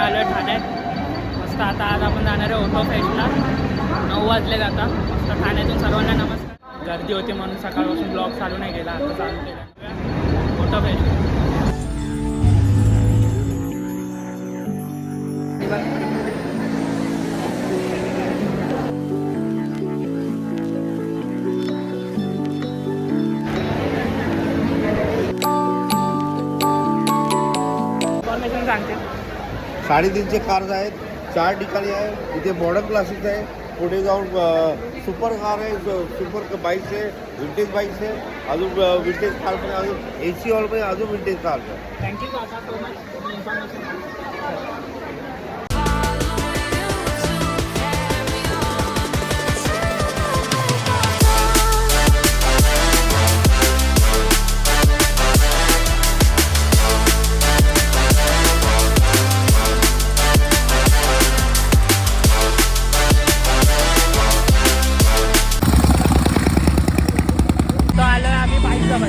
आलो आहे ठाण्यात मस्त. आता आज आपण जाणार आहे ऑटो फेस्टला. 9 वाजले आता मस्त. ठाण्यातून सर्वांना नमस्कार. गर्दी होती म्हणून सकाळपासून ब्लॉग चालू नाही केला, आता चालू केला ऑटो फेस्ट. इन्फॉर्मेशन सांगते. 350 कार्स आहेत, 4 ठिकाणी आहे. इथे मॉडर्न क्लासेस आहे, पुढे जाऊन सुपर कार आहे, सुपर बाईक्स आहे, विंटेज बाईक्स आहे, अजून विंटेज कारमध्ये अजून AC हॉलमध्ये अजून विंटेज कार्स आहे. थँक्यू काका सो मच इन्फॉर्मेशन.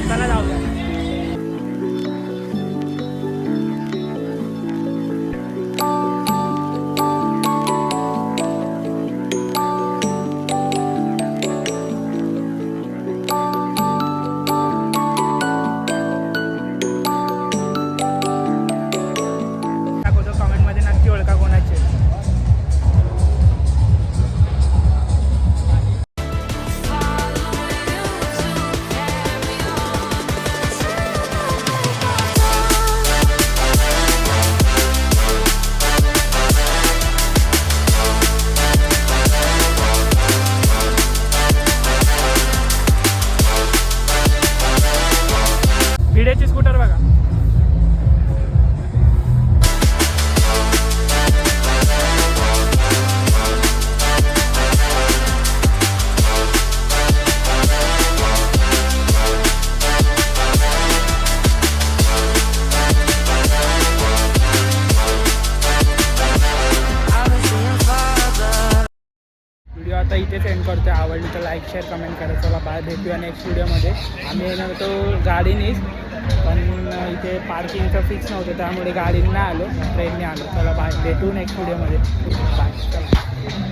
चला जाऊया. कमेंटमध्ये नक्की ओळखा कोणाचे. भिडेची स्कूटर बघा. व्हिडिओ आता इथेच एंड करतो. आवडली तर लाईक शेअर कमेंट करा. चला बाय, भेटूया नेक्स्ट व्हिडिओमध्ये. आम्ही येणार होतो गाडीनेच, पण इथे पार्किंगचं फिक्स नव्हतं त्यामुळे गाडीने नाही आलो, ट्रेनने आलो. चला बाय, भेटू नेक्स्ट व्हिडिओमध्ये. बाय.